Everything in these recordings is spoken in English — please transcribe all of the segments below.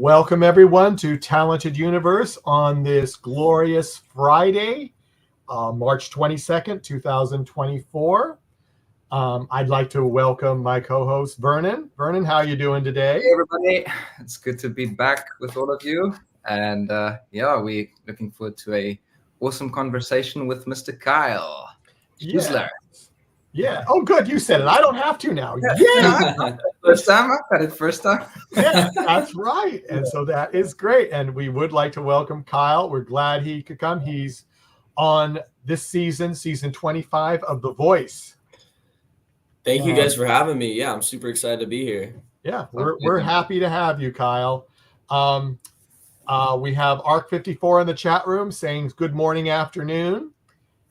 Welcome everyone to Talented Universe on this glorious Friday, March 22nd, 2024. I'd like to welcome my co-host Vernon. Vernon, how are you doing today? Hey everybody, it's good to be back with all of you, and we're looking forward to a awesome conversation with Mr. Kyle Schuesler. Yeah. Oh, good. You said it. I don't have to now. Yeah. First time? I got it first time. Yeah, that's right. And so that is great. And we would like to welcome Kyle. We're glad he could come. He's on this season 25 of The Voice. Thank you guys for having me. Yeah, I'm super excited to be here. Yeah, we're happy to have you, Kyle. We have Arc54 in the chat room saying good morning, afternoon.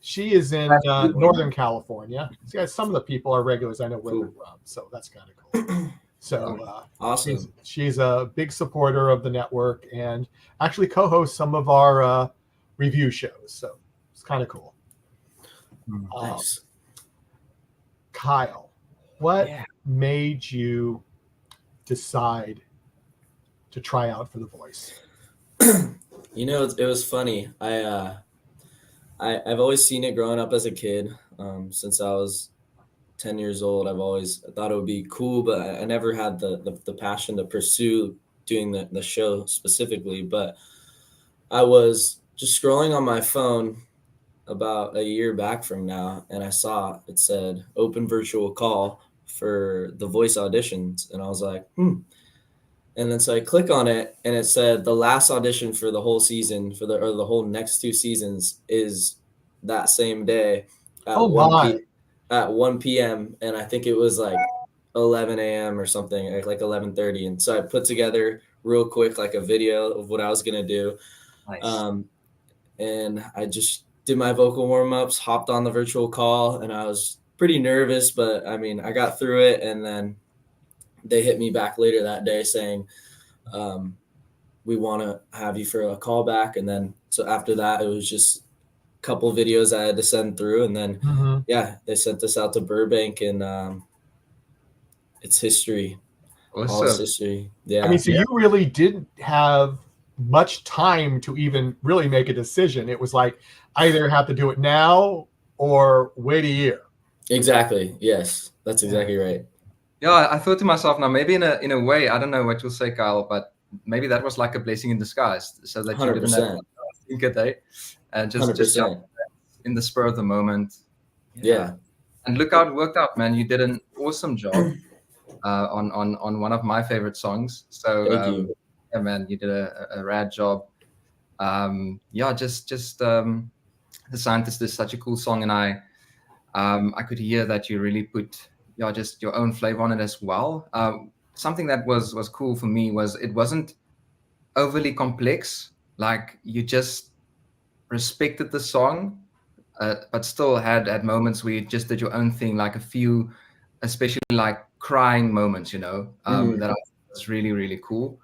She is in Northern California. See, some of the people are regulars. I know where they're from, so that's kind of cool. So awesome. She's a big supporter of the network and actually co-hosts some of our review shows. So it's kind of cool. Nice. Kyle, what made you decide to try out for The Voice? You know, it was funny. I've always seen it growing up as a kid. Since I was 10 years old, I've always thought it would be cool, but I never had the passion to pursue doing the show specifically. But I was just scrolling on my phone about a year back from now, and I saw it said open virtual call for The Voice auditions, and I was like, And then so I click on it, and it said the last audition for the whole season or the whole next 2 seasons is that same day at 1 p.m. And I think it was like 11 a.m. or something, like 11:30. And so I put together real quick like a video of what I was gonna do. Nice. And I just did my vocal warm-ups, hopped on the virtual call, and I was pretty nervous, but I mean, I got through it. And then they hit me back later that day saying, we want to have you for a callback. And then, so after that, it was just a couple videos I had to send through. And then, they sent us out to Burbank, and it's history. Awesome. All is history. Yeah. I mean, so you really didn't have much time to even really make a decision. It was like either have to do it now or wait a year. Exactly. Yes, that's exactly right. Yeah, I thought to myself, now maybe in a way, I don't know what you'll say, Kyle, but maybe that was like a blessing in disguise, so that 100%. You didn't have to think a day and just jump in the spur of the moment. Yeah. And look how it worked out, man. You did an awesome job on one of my favorite songs. So thank you. Yeah, man, you did a rad job. The Scientist is such a cool song, and I could hear that you really put just your own flavor on it as well. Something that was cool for me was it wasn't overly complex. Like you just respected the song, but still had moments where you just did your own thing, like a few, especially like crying moments, that I was really, really cool.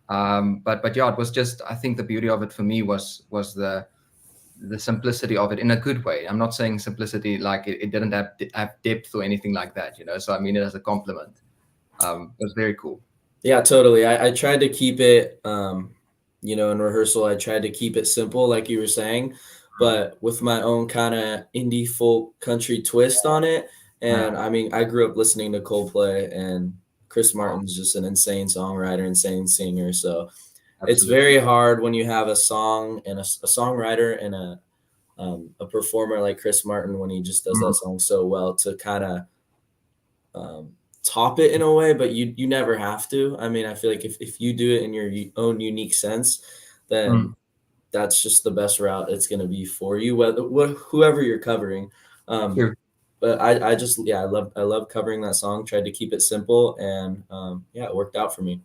But yeah, it was just, I think the beauty of it for me was the simplicity of it in a good way. I'm not saying simplicity like it didn't have depth or anything like that, so I mean it as a compliment. It was very cool. Yeah, totally. I tried to keep it in rehearsal, I tried to keep it simple like you were saying, but with my own kind of indie folk country twist on it. And I mean, I grew up listening to Coldplay, and Chris Martin's just an insane songwriter, insane singer. So It's very hard when you have a song and a songwriter and a performer like Chris Martin, when he just does that song so well, to kind of top it in a way, but you never have to. I mean, I feel like if you do it in your own unique sense, then that's just the best route it's going to be for you, whoever you're covering. But I love covering that song, tried to keep it simple, and it worked out for me.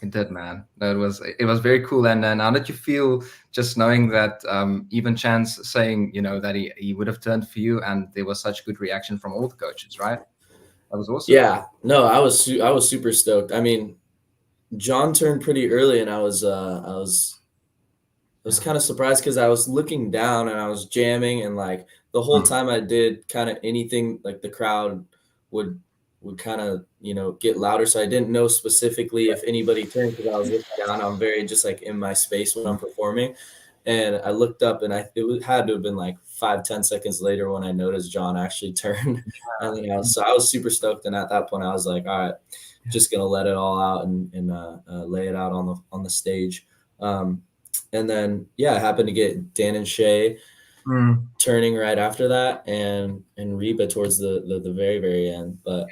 It did, man. It was very cool. And how did you feel just knowing that even Chance saying, that he would have turned for you, and there was such good reaction from all the coaches, right? That was awesome. Yeah, no, I was super stoked. I mean, John turned pretty early, and I was kind of surprised because I was looking down and I was jamming, and like the whole time I did kind of anything, like the crowd would would kind of, get louder. So I didn't know specifically if anybody turned because I was looking down. I'm very just like in my space when I'm performing. And I looked up and had to have been like 5-10 seconds later when I noticed John actually turned. And then I was super stoked. And at that point I was like, all right, just going to let it all out and lay it out on the stage. And then, I happened to get Dan and Shay turning right after that, and Reba towards the very, very end. But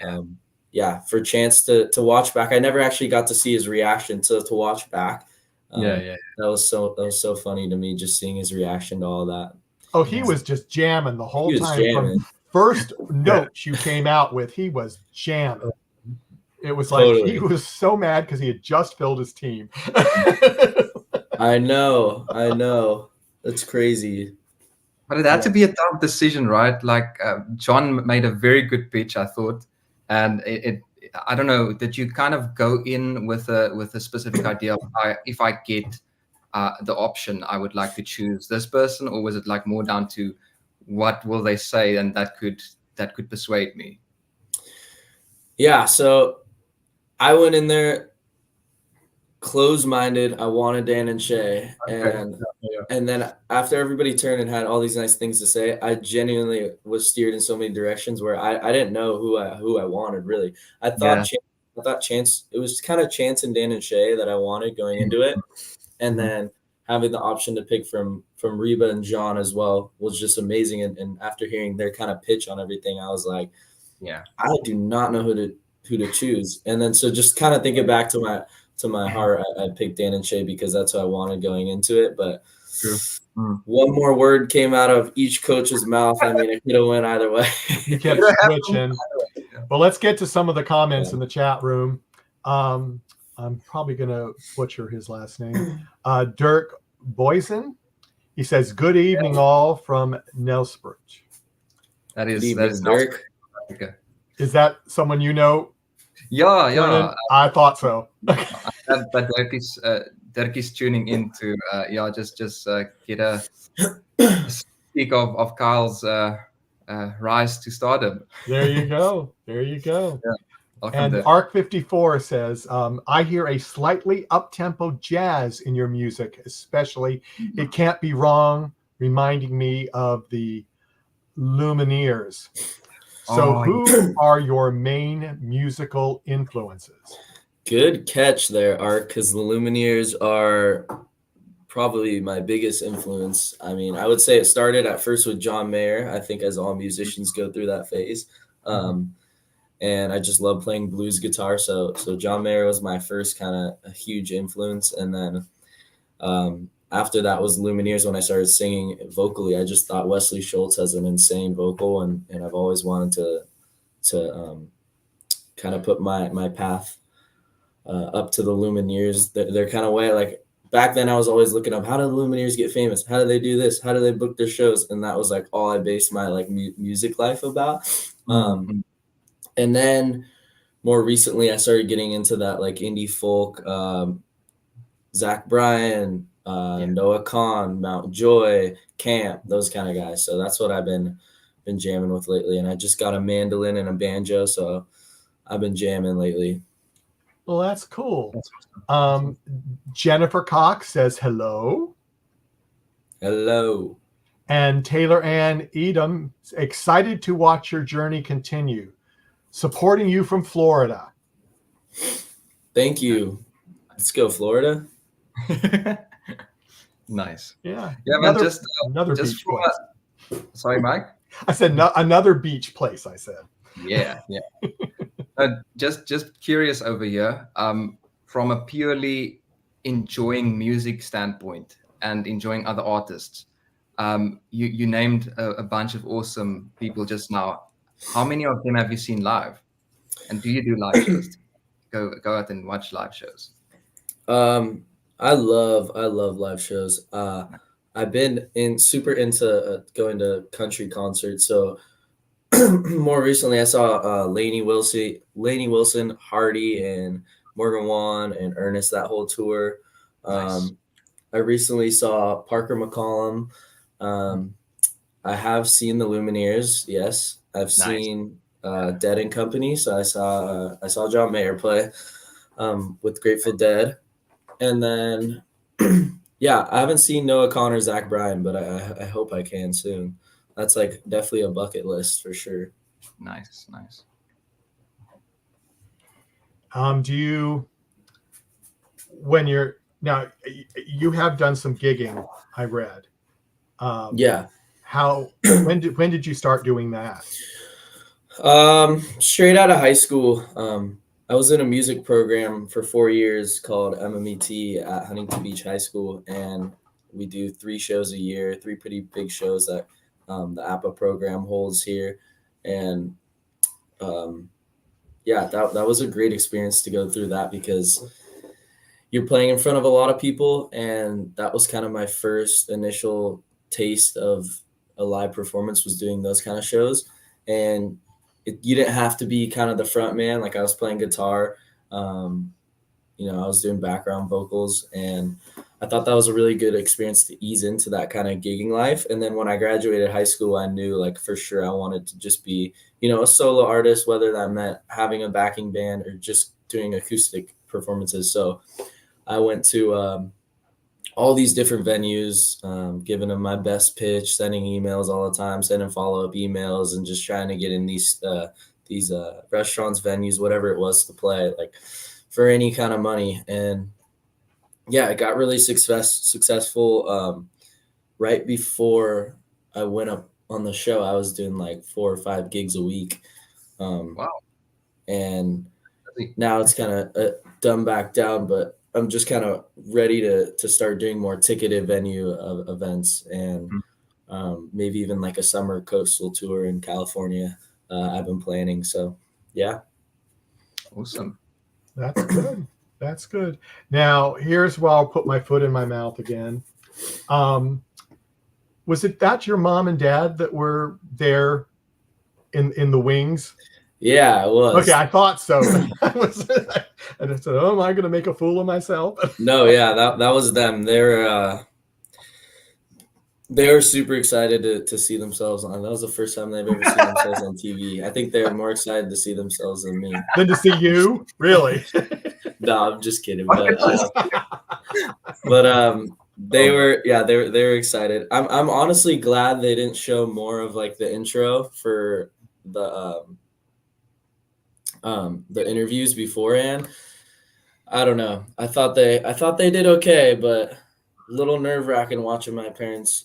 for Chance to watch back, I never actually got to see his reaction to watch back. That was so funny to me, just seeing his reaction to all that. Oh, he was just jamming the whole time. Jamming. From first notes you came out with, he was jamming. It was like he was so mad because he had just filled his team. I know. That's crazy. But it had to be a tough decision, right? Like John made a very good pitch, I thought, and I don't know, did you kind of go in with a specific idea of if I get the option, I would like to choose this person, or was it like more down to what will they say, and that could persuade me? Yeah, so I went in there closed-minded. I wanted Dan and Shay, and then after everybody turned and had all these nice things to say, I genuinely was steered in so many directions where I didn't know who I wanted really. I thought Chance. It was kind of Chance and Dan and Shay that I wanted going into it, and then having the option to pick from Reba and John as well was just amazing. And after hearing their kind of pitch on everything, I was like, I do not know who to choose. And then so just kind of thinking back to my heart, I picked Dan and Shay because that's what I wanted going into it. But one more word came out of each coach's mouth. I mean, it could have went either way. You kept switching. Well, let's get to some of the comments in the chat room. I'm probably going to butcher his last name. Dirk Boyson. He says, "Good evening, all from Nelsbridge." That is Dirk. Okay. Is that someone you know? Yeah. I thought so. But Dirk is tuning in to just get a speak of Kyle's rise to stardom. There you go. Yeah. And Arc54 says, I hear a slightly up-tempo jazz in your music, especially It Can't Be Wrong, reminding me of the Lumineers. So who are your main musical influences? Good catch there, Art, because the Lumineers are probably my biggest influence. I mean, I would say it started at first with John Mayer, I think, as all musicians go through that phase. And I just love playing blues guitar. So John Mayer was my first kind of a huge influence. And then after that was Lumineers when I started singing vocally. I just thought Wesley Schultz has an insane vocal, and I've always wanted to kind of put my path up to the Lumineers. They're kind of way, like back then I was always looking up, how do the Lumineers get famous? How do they do this? How do they book their shows? And that was like all I based my like music life about. And then more recently I started getting into that like indie folk, Zach Bryan, Noah Kahn, Mount Joy, Camp, those kind of guys. So that's what I've been jamming with lately. And I just got a mandolin and a banjo, so I've been jamming lately. Well, that's cool. Jennifer Cox says hello. Hello. And Taylor Ann Edom, excited to watch your journey continue. Supporting you from Florida. Thank you. Let's go, Florida. Nice. Yeah. Another beach place. Sorry, Mike? I said another beach place, I said. Yeah. Just curious over here, from a purely enjoying music standpoint and enjoying other artists, you named a bunch of awesome people just now. How many of them have you seen live? And do you do live shows? Go out and watch live shows. I love live shows. I've been super into going to country concerts. So more recently, I saw Lainey Wilson, Hardy, and Morgan Wallen and Ernest, that whole tour. Nice. I recently saw Parker McCollum. I have seen the Lumineers. Yes, I've seen Dead and Company. So I saw John Mayer play with Grateful Dead, and then yeah, I haven't seen Noah Connor, Zach Bryan, but I hope I can soon. That's like definitely a bucket list for sure. Nice, nice. Do you, when you're now, you have done some gigging, I read. Yeah. When did you start doing that? Straight out of high school. I was in a music program for 4 years called MMET at Huntington Beach High School, and we do 3 shows a year, 3 pretty big shows that the APA program holds here, and yeah, that was a great experience to go through that because you're playing in front of a lot of people, and that was kind of my first initial taste of a live performance, was doing those kind of shows. And you didn't have to be kind of the front man. Like I was playing guitar, I was doing background vocals, and I thought that was a really good experience to ease into that kind of gigging life. And then when I graduated high school, I knew like for sure I wanted to just be, a solo artist, whether that meant having a backing band or just doing acoustic performances. So I went to all these different venues, giving them my best pitch, sending emails all the time, sending follow-up emails, and just trying to get in these restaurants, venues, whatever it was to play, like for any kind of money. And yeah, it got really successful. Right before I went up on the show, I was doing like 4 or 5 gigs a week. Wow. And now it's kind of dumbed back down, but I'm just kind of ready to start doing more ticketed venue events, and maybe even like a summer coastal tour in California. I've been planning. So yeah. Awesome. That's good. That's good. Now, here's where I'll put my foot in my mouth again. Was it that your mom and dad that were there in the wings? Yeah, it was. Okay, I thought so. And I said, "Oh, am I going to make a fool of myself?" No, yeah, that was them. They were super excited to see themselves on. That was the first time they've ever seen themselves on TV. I think they're more excited to see themselves than me. Than to see you, really? No, I'm just kidding. But they were excited. I'm honestly glad they didn't show more of like the intro for the interviews beforehand. I don't know. I thought they did okay, but a little nerve-wracking watching my parents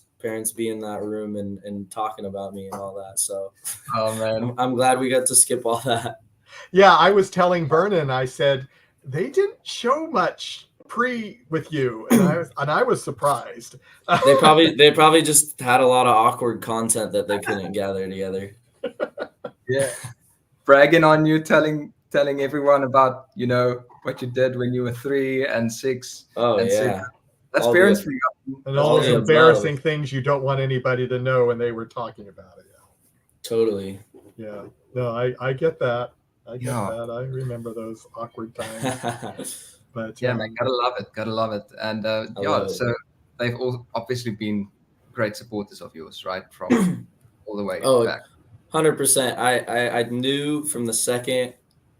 be in that room and talking about me and all that. So Oh man, I'm glad we got to skip all that. Yeah, I was telling Vernon, I said, they didn't show much with you, and I was surprised. They probably just had a lot of awkward content that they couldn't gather together. Yeah, bragging on you, telling everyone about what you did when you were 3 and 6. Oh and yeah, 7. That's all parents the- for you. And all those the embarrassing above. things you don't want anybody to know when they were talking about it. Totally. Yeah. No, I get that. I get Yeah. that. I remember those awkward times. But Yeah, man, gotta love it. And love it. so they've all obviously been great supporters of yours, right, from all the way back. 100%. I knew from the second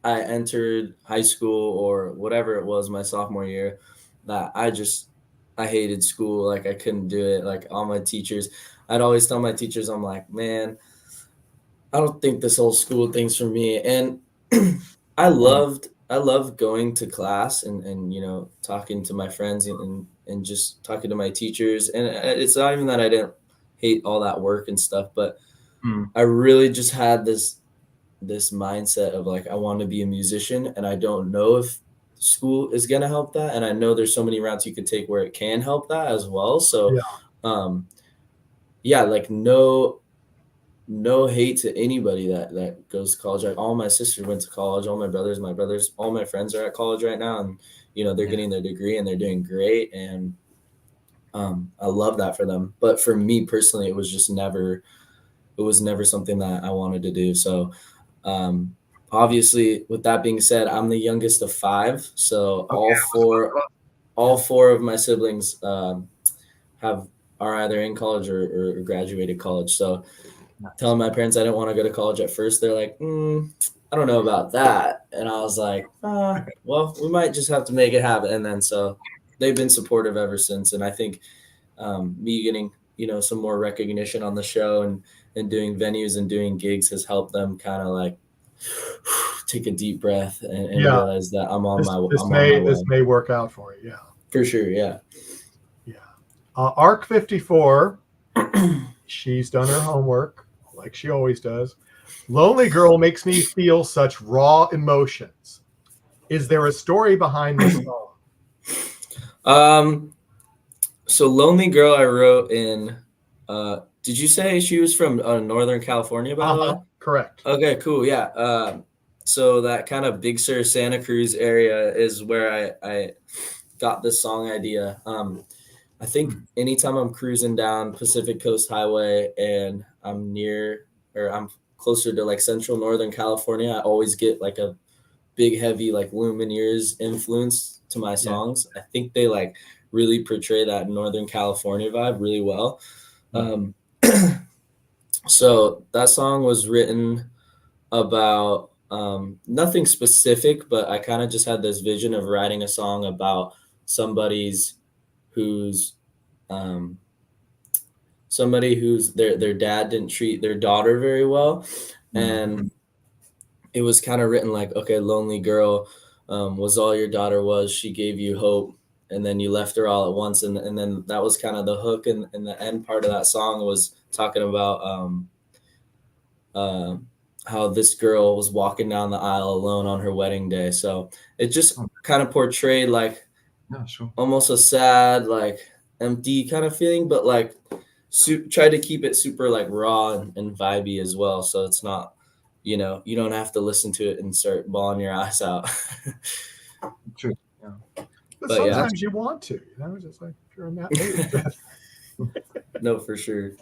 I entered high school or whatever it was my sophomore year that I hated school. Like I couldn't do it. Like all my teachers, I'd always tell my teachers, I'm like, man, I don't think this whole school thing's for me. And I loved going to class and talking to my friends and just talking to my teachers. And it's not even that I didn't hate all that work and stuff, but I really just had this mindset of like, I want to be a musician, and I don't know if school is going to help that. And I know there's so many routes you could take where it can help that as well. So, like no hate to anybody that goes to college. Like all my sisters went to college, all my brothers, all my friends are at college right now, and they're getting their degree and they're doing great, and I love that for them. But for me personally, it was never something that I wanted to do. So obviously, with that being said, I'm the youngest of 5, so all four of my siblings are either in college or graduated college. So telling my parents I didn't want to go to college at first. They're like, I don't know about that. And I was like, well, we might just have to make it happen. And then so they've been supportive ever since. And I think me getting, some more recognition on the show and doing venues and doing gigs has helped them kind of like take a deep breath and Yeah. realize that I'm on my This way. may work out for you. Yeah. For sure. Yeah. Yeah. Arc 54, she's done her homework like she always does. Lonely Girl makes me feel such raw emotions. Is there a story behind this song? So Lonely Girl I wrote in did you say she was from Northern California, by the way? Correct. Okay, cool. Yeah. So that kind of Big Sur, Santa Cruz area is where I got this song idea. I think anytime I'm cruising down Pacific Coast Highway and I'm closer to like central Northern California, I always get like a big, heavy, like Lumineers influence to my songs. Yeah. I think they like really portray that Northern California vibe really well. So that song was written about nothing specific, but I kind of just had this vision of writing a song about somebody who's their dad didn't treat their daughter very well. And it was kind of written like, okay, lonely girl, was all your daughter was. She gave you hope, and then you left her all at once. And then that was kind of the hook. And the end part of that song was talking about how this girl was walking down the aisle alone on her wedding day. So it just kind of portrayed like almost a sad, like empty kind of feeling, but like try to keep it super like raw and vibey as well. So it's not, you don't have to listen to it and start bawling your eyes out. True. Yeah. But sometimes you want to, just like if you're in that mood. No, for sure.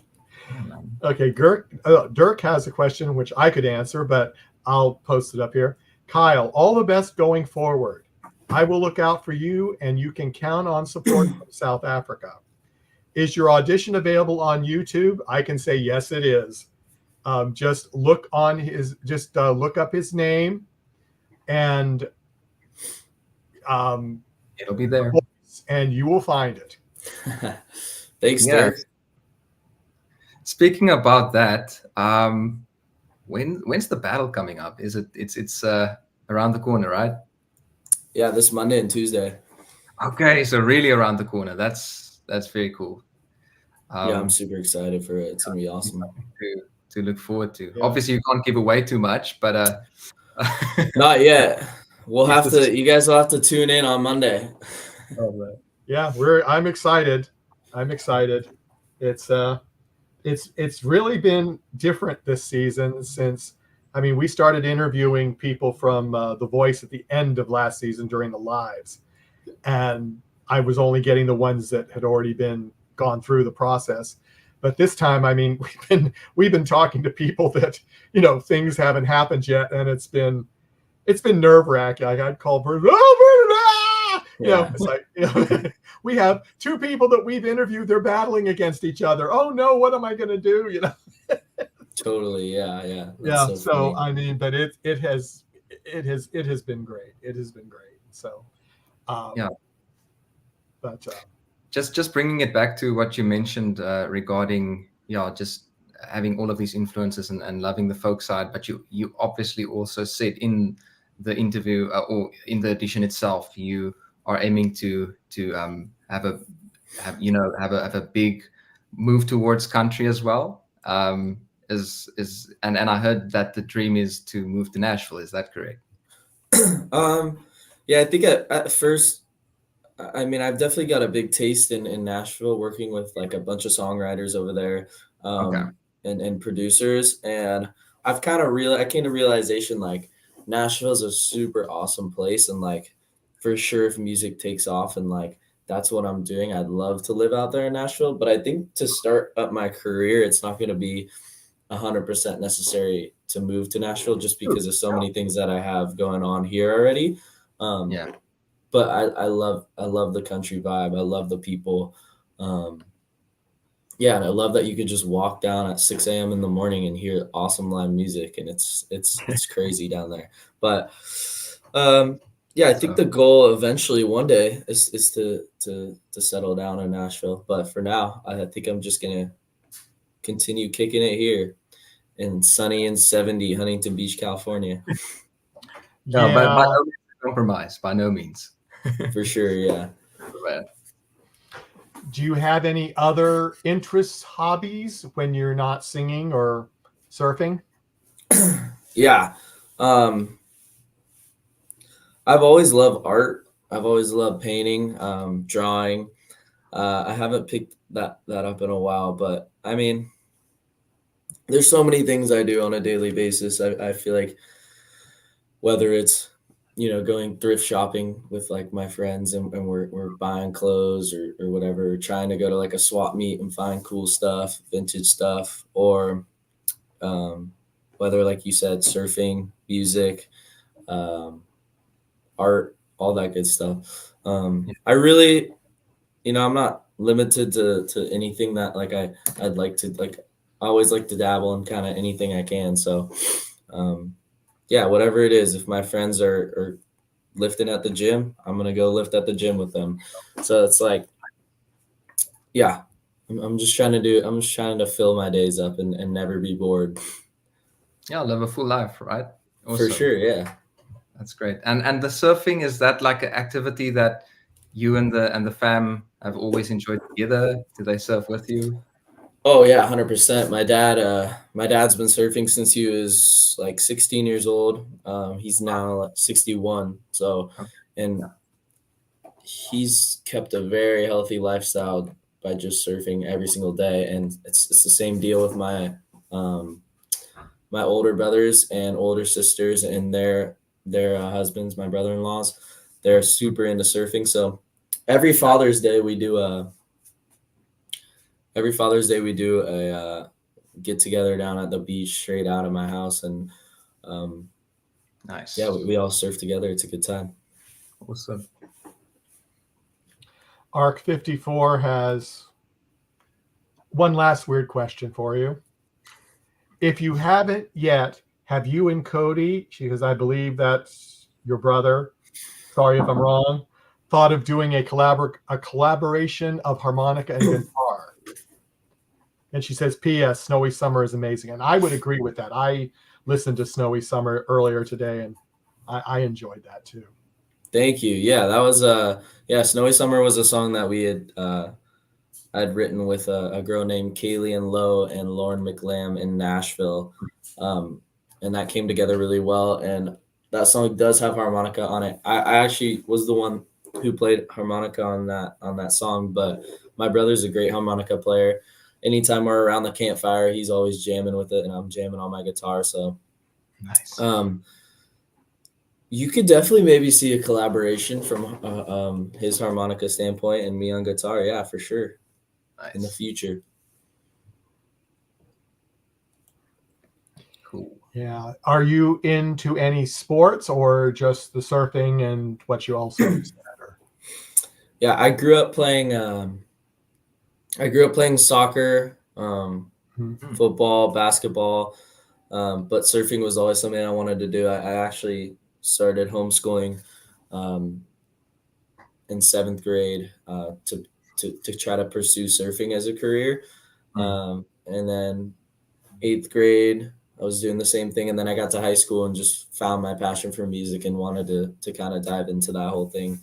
Okay, Dirk has a question which I could answer, but I'll post it up here. Kyle, all the best going forward. I will look out for you, and you can count on support from South Africa. Is your audition available on YouTube? I can say yes, it is. Just look on look up his name, and it'll be there, and you will find it. Thanks, Dirk. Speaking about that, when's the battle coming up? It's around the corner, right? Yeah, this Monday and Tuesday. Okay, so really around the corner. That's very cool. Yeah, I'm super excited for it. It's gonna be awesome to look forward to. Yeah. Obviously, you can't give away too much, but not yet. We'll have to. You guys will have to tune in on Monday. Yeah, I'm excited. It's really been different this season since, we started interviewing people from The Voice at the end of last season during the lives, and I was only getting the ones that had already gone through the process. But this time, we've been talking to people that, things haven't happened yet, and it's been nerve-wracking. I'd call Bert, it's like, we have two people that we've interviewed, they're battling against each other. Oh no, what am I going to do? Totally. Yeah. That's so but it has been great. It has been great. So, but just bringing it back to what you mentioned regarding just having all of these influences and loving the folk side, but you obviously also said in the interview or in the edition itself, you are aiming to have a big move towards country as well. And I heard that the dream is to move to Nashville. Is that correct? Yeah, I think at first, I've definitely got a big taste in Nashville, working with like a bunch of songwriters over there, and producers. And I came to realization like Nashville is a super awesome place, and like for sure if music takes off and like that's what I'm doing, I'd love to live out there in Nashville. But I think to start up my career, it's not going to be 100% necessary to move to Nashville just because of so many things that I have going on here already. But I love the country vibe. I love the people. Yeah, and I love that you could just walk down at 6 a.m. in the morning and hear awesome live music, and it's crazy down there. But yeah, I think So the goal eventually one day is to settle down in Nashville. But for now, I think I'm just gonna continue kicking it here in sunny and 70 Huntington Beach, California. yeah, but by Yeah. no means a compromise. By no means. For sure, yeah. Man. Do you have any other interests, hobbies when you're not singing or surfing? Yeah. Um, I've always loved art. I've always loved painting, drawing. I haven't picked that up in a while, but I mean, there's so many things I do on a daily basis. I feel like whether it's going thrift shopping with like my friends and we're buying clothes or whatever, trying to go to like a swap meet and find cool stuff, vintage stuff, or um, whether like you said, surfing, music, um, art, all that good stuff. I really, I'm not limited to anything that like I'd like to like. I always like to dabble in kind of anything I can. So, um, yeah, whatever it is, if my friends are lifting at the gym, I'm gonna go lift at the gym with them. So it's like, yeah, I'm just trying to I'm just trying to fill my days up and never be bored. Yeah, live a full life, right? For Awesome. sure, yeah. That's great. And the surfing, is that like an activity that you and the fam have always enjoyed together? Do they surf with you? Oh yeah, 100%. My dad's been surfing since he was like 16 years old. He's now 61. So, Okay. and Yeah. he's kept a very healthy lifestyle by just surfing every single day. And it's the same deal with um, my older brothers and older sisters and their husbands, my brother-in-laws. They're super into surfing. So every Father's Day we do a every Father's Day we do a get together down at the beach straight out of my house, and um, yeah, Nice. we all surf together. It's a good time. Awesome. Arc 54 has one last weird question for you. If you haven't yet, have you and Cody, because I believe that's your brother, sorry if I'm wrong, thought of doing a collaboration of harmonica and guitar? And she says, P.S. Snowy Summer is amazing. And I would agree with that. I listened to Snowy Summer earlier today, and I enjoyed that too. Thank you. Yeah, that was yeah, Snowy Summer was a song that we had I'd written with a girl named Kaylee and Lowe and Lauren McLam in Nashville. And that came together really well. And that song does have harmonica on it. I actually was the one who played harmonica on that song, but my brother's a great harmonica player. Anytime we're around the campfire, he's always jamming with it, and I'm jamming on my guitar. So Nice. you could definitely maybe see a collaboration from his harmonica standpoint and me on guitar. Yeah, for sure. In the Nice. future. Cool. Yeah. Are you into any sports or just the surfing and what you also said? Yeah, I grew up playing soccer, Mhm. football, basketball, but surfing was always something I wanted to do. I actually started homeschooling in 7th grade to try to pursue surfing as a career. And then 8th grade, I was doing the same thing. And then I got to high school and just found my passion for music and wanted to kind of dive into that whole thing.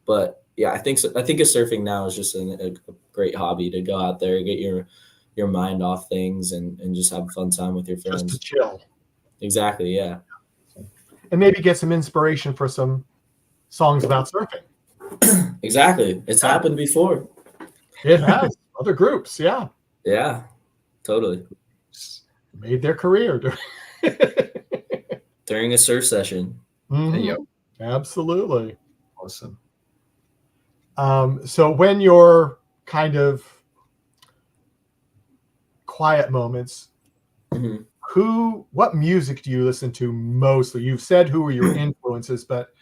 But yeah, I think a surfing now is just a great hobby to go out there, get your mind off things and just have a fun time with your Just to friends. chill. Exactly. Yeah. And maybe get some inspiration for some songs about surfing. Exactly. It's happened before. It has. Other groups, yeah. Yeah, totally. Made their career. During a surf session. Mhm. Hey, yo. Absolutely. Awesome. So when you're kind of quiet moments, Mhm. what music do you listen to mostly? You've said who are your influences, but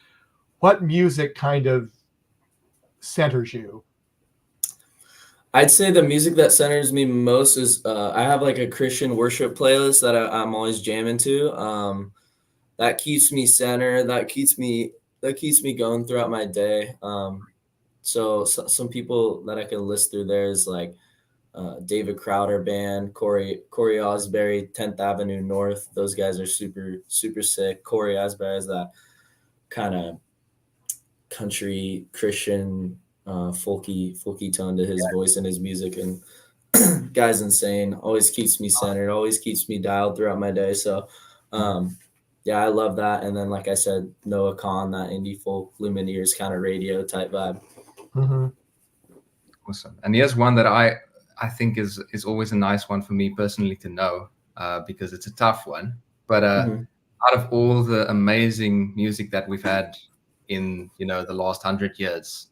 what music kind of centers you? I'd say the music that centers me most is I have like a Christian worship playlist that I'm always jamming to. That keeps me centered. That keeps me going throughout my day. So some people that I can list through there is like David Crowder Band, Corey Osbury, 10th Avenue North. Those guys are super super sick. Corey Osbury has that kind of country Christian folky tone to his voice and his music, and guy's insane. Always keeps me centered. Always keeps me dialed throughout my day. So. Yeah, I love that. And then, like I said, Noah Kahn, that indie folk Lumineers kind of radio type vibe. Mhm. Awesome. And here's one that I think is always a nice one for me personally to know, because it's a tough one. But out of all the amazing music that we've had in the last 100 years,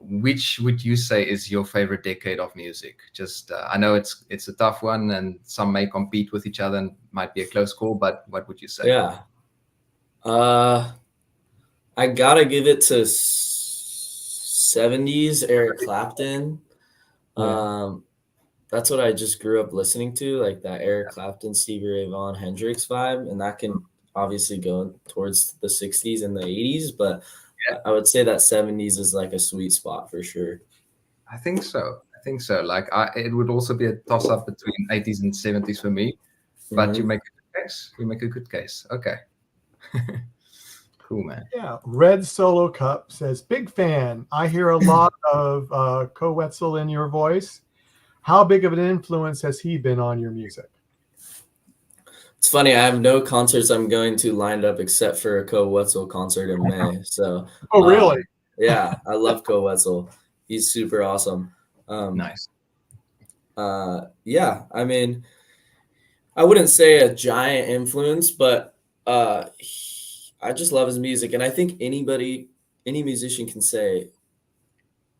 which would you say is your favorite decade of music? Just I know it's a tough one, and some may compete with each other and might be a close call. But what would you say? Yeah. I gotta give it to 70s Eric Clapton. That's what I just grew up listening to, like that Eric Clapton, Stevie Ray Vaughan, Hendrix vibe, and that can obviously go towards the 60s and the 80s, but I would say that 70s is like a sweet spot for sure. I think so. Like it would also be a toss up between 80s and 70s for me. But you make a good case. You make a good case. Okay. Cool, man. Yeah. Red Solo Cup says, big fan. I hear a lot of Ko Wetzel in your voice. How big of an influence has he been on your music? It's funny. I have no concerts I'm going to lined up except for a Ko Wetzel concert in May. So. Oh, really? Yeah, I love Ko Wetzel. He's super awesome. Nice. Yeah, I mean, I wouldn't say a giant influence, but I just love his music, and I think any musician can say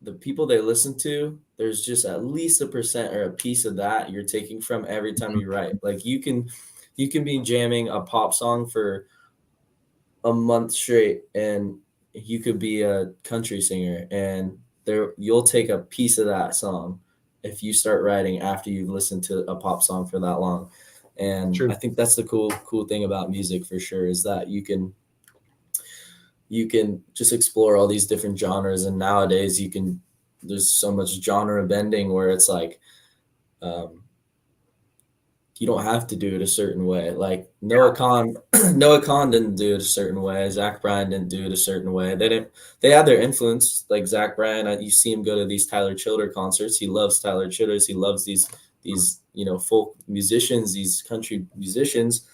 the people they listen to, there's just at least 1% or a piece of that you're taking from every time you write. Like you can be jamming a pop song for a month straight, and you could be a country singer, and you'll take a piece of that song if you start writing after you've listened to a pop song for that long. And True. I think that's the cool thing about music for sure, is that you can just explore all these different genres. And nowadays there's so much genre bending where it's like, you don't have to do it a certain way. Like Noah Kahn didn't do it a certain way. Zach Bryan didn't do it a certain way. They had their influence. Like Zach Bryan, you see him go to these Tyler Childers concerts. He loves Tyler Childers. He loves these folk musicians, these country musicians,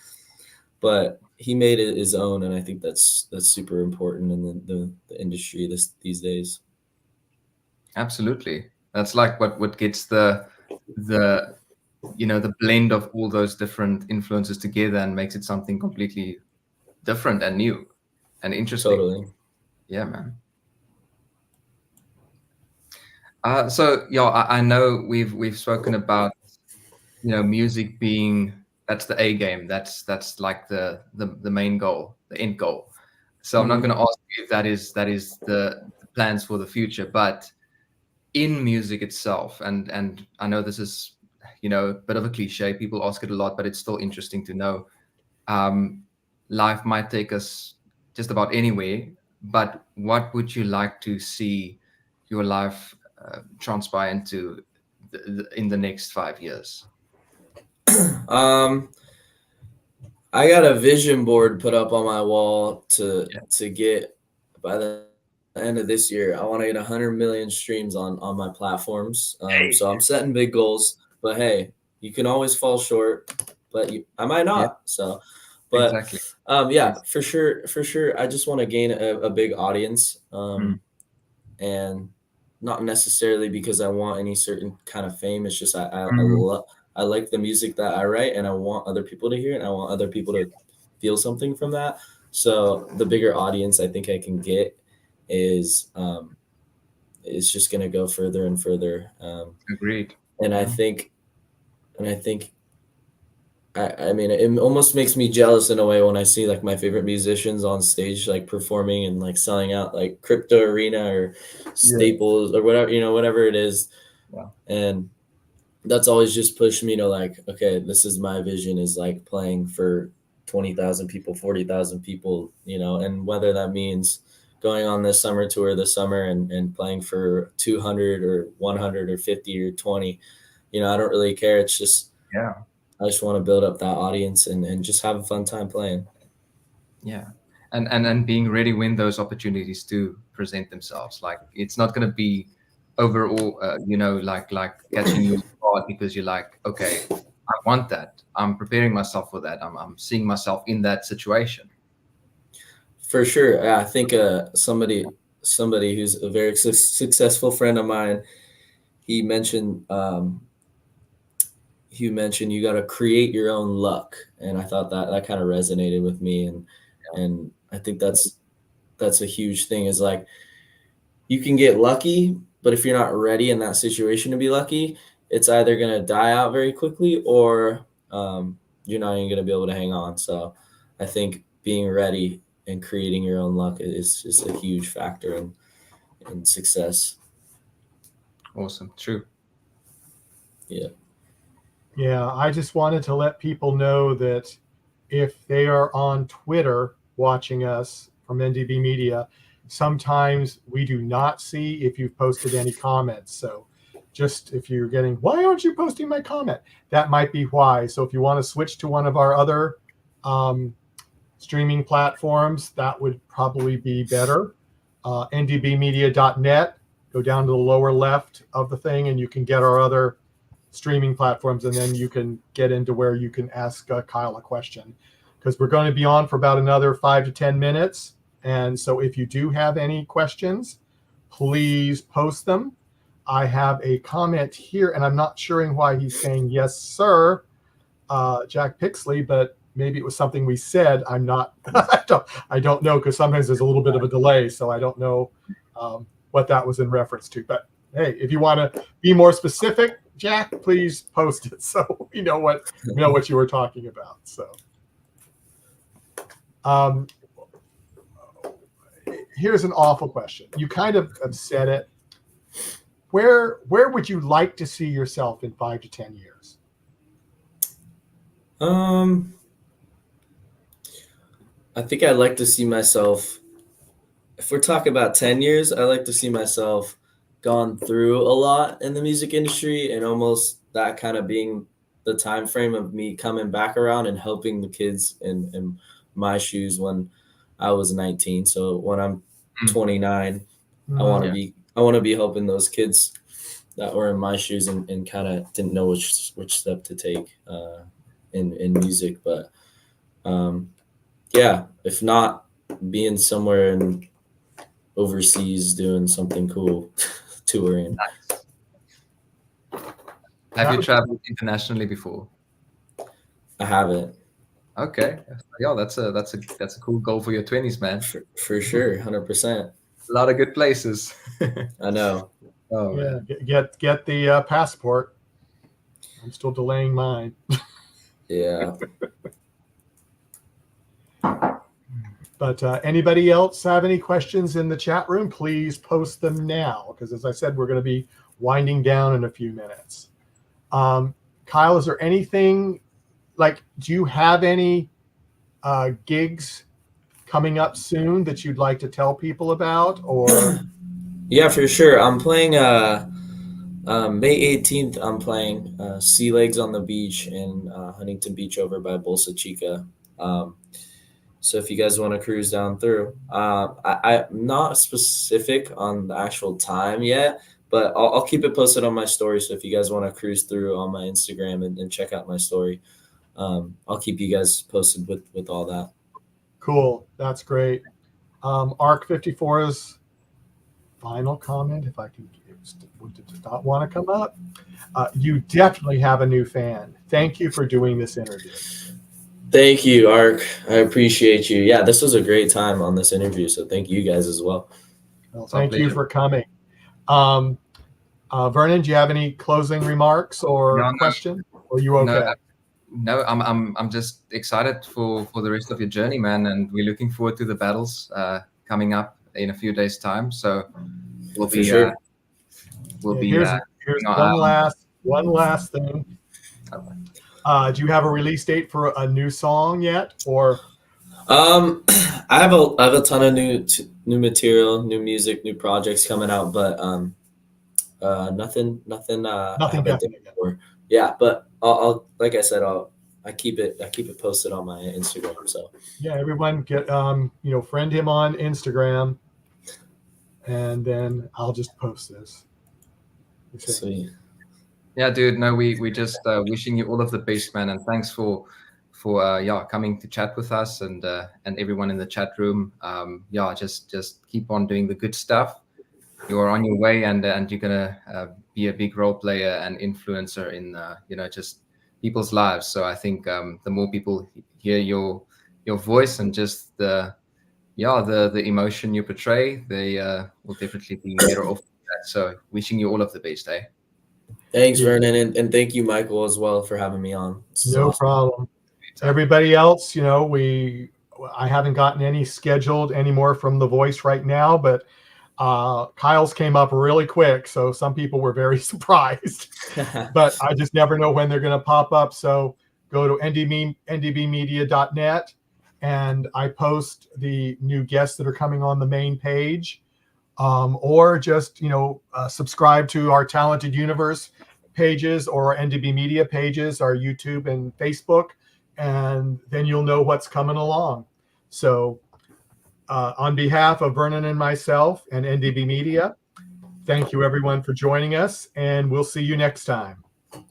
but he made it his own. And I think that's super important in the industry these days. Absolutely. That's like what gets the blend of all those different influences together and makes it something completely different and new and interesting. Totally. Yeah, man. So yeah, I know we've spoken about music being, that's the A game. That's like the main goal, the end goal. So I'm not going to ask you if that is the plans for the future, but in music itself, and I know this is a bit of a cliche, people ask it a lot, but it's still interesting to know. Life might take us just about anywhere, but what would you like to see your life transpire into in the next 5 years? I got a vision board put up on my wall to get by the end of this year. I want to get 100 million streams on my platforms. So I'm setting big goals, but hey, you can always fall short, but I might not. Yeah. So, but exactly. Yeah, for sure. I just want to gain a big audience, and not necessarily because I want any certain kind of fame. It's just I like the music that I write, and I want other people to hear it, and I want other people to feel something from that. So the bigger audience I think I can get is just going to go further and further. Agreed. And I think, I mean, it almost makes me jealous in a way when I see like my favorite musicians on stage, like performing and like selling out like Crypto Arena or Staples or whatever, whatever it is. Yeah. And that's always just pushed me to like, okay, this is my vision, is like playing for 20,000 people, 40,000 people, and whether that means going on this summer tour this summer and playing for 200 or 100 or 50 or 20, I don't really care. It's just, Yeah. I just want to build up that audience and just have a fun time playing. Yeah. And being ready when those opportunities do present themselves. Like, it's not going to be overall, like catching you off because you're like, okay, I want that. I'm preparing myself for that. I'm seeing myself in that situation. For sure. I think somebody who's a very successful friend of mine, he mentioned you got to create your own luck, and I thought that kind of resonated with me, and I think that's a huge thing. Is like, you can get lucky, but if you're not ready in that situation to be lucky, it's either going to die out very quickly, or you're not even going to be able to hang on. So I think being ready and creating your own luck is a huge factor in success. Awesome. True. Yeah. Yeah, I just wanted to let people know that if they are on Twitter watching us from NDB Media, sometimes we do not see if you've posted any comments. So just if you're getting, why aren't you posting my comment? That might be why. So if you want to switch to one of our other streaming platforms, that would probably be better. ndbmedia.net, go down to the lower left of the thing and you can get our other streaming platforms, and then you can get into where you can ask Kyle a question, because we're going to be on for about another 5 to 10 minutes. And so if you do have any questions, please post them. I have a comment here, and I'm not sure why he's saying yes, sir, Jack Pixley, but maybe it was something we said. I'm not, I don't know, because sometimes there's a little bit of a delay, so I don't know what that was in reference to. But hey, if you want to be more specific, Jack, please post it so we know what you were talking about. So here's an awful question. You kind of have said it. Where would you like to see yourself in 5 to 10 years? I think I'd like to see myself, if we're talking about 10 years, I like to see myself gone through a lot in the music industry, and almost that kind of being the time frame of me coming back around and helping the kids in my shoes when I was 19. So when I'm 29, I want to be helping those kids that were in my shoes and kind of didn't know which step to take in music. But yeah, if not, being somewhere in overseas doing something cool, touring. Have you traveled internationally before? I haven't. Okay. Yeah, that's a cool goal for your 20s, man. For sure, 100%. A lot of good places. I know. Oh yeah, get the passport. I'm still delaying mine. Yeah. But anybody else have any questions in the chat room? Please post them now, because as I said, we're going to be winding down in a few minutes. Kyle, is there anything, like, do you have any gigs coming up soon that you'd like to tell people about? Or yeah, for sure. I'm playing May 18th. I'm playing Sea Legs on the Beach in Huntington Beach over by Bolsa Chica. So if you guys want to cruise down through, I'm not specific on the actual time yet, but I'll keep it posted on my story. So if you guys want to cruise through on my Instagram and check out my story, I'll keep you guys posted with all that. Cool. That's great. Arc 54's final comment, if I can, did not want to come up. You definitely have a new fan. Thank you for doing this interview. Thank you, Arc. I appreciate you. Yeah, this was a great time on this interview, so thank you guys as well. Well, thank you for coming. Vernon, do you have any closing remarks or question? Or are you okay? No, I'm just excited for the rest of your journey, man, and we're looking forward to the battles coming up in a few days' time. So we'll be Here's No, one last thing. Do you have a release date for a new song yet, or? I have a ton of new material, new music, new projects coming out, but nothing I Nothing have a date definite yet. for. Yeah, but I'll like I said, I keep it posted on my Instagram. So Yeah, everyone get friend him on Instagram, and then I'll just post this. sweet. yeah, dude. No, we just wishing you all of the best, man, and thanks for yeah, coming to chat with us and everyone in the chat room. Yeah, just keep on doing the good stuff. You are on your way, and you're gonna be a big role player and influencer in just people's lives. So I think the more people hear your voice and just the emotion you portray, they will definitely be better off with that. So wishing you all of the best, eh? Thanks, Yeah, Vernon, and thank you, Michael, as well for having me on. This is no awesome. problem. Everybody else, I haven't gotten any scheduled anymore from The Voice right now, but Kyle's came up really quick, so some people were very surprised. But I just never know when they're going to pop up. So go to ndbmedia.net, and I post the new guests that are coming on the main page, or just subscribe to our Talented Universe pages or our NDB Media pages, our YouTube and Facebook, and then you'll know what's coming along. So on behalf of Vernon and myself and NDB Media, thank you everyone for joining us, and we'll see you next time.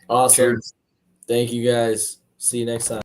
Awesome. Cheers. Thank you guys. See you next time.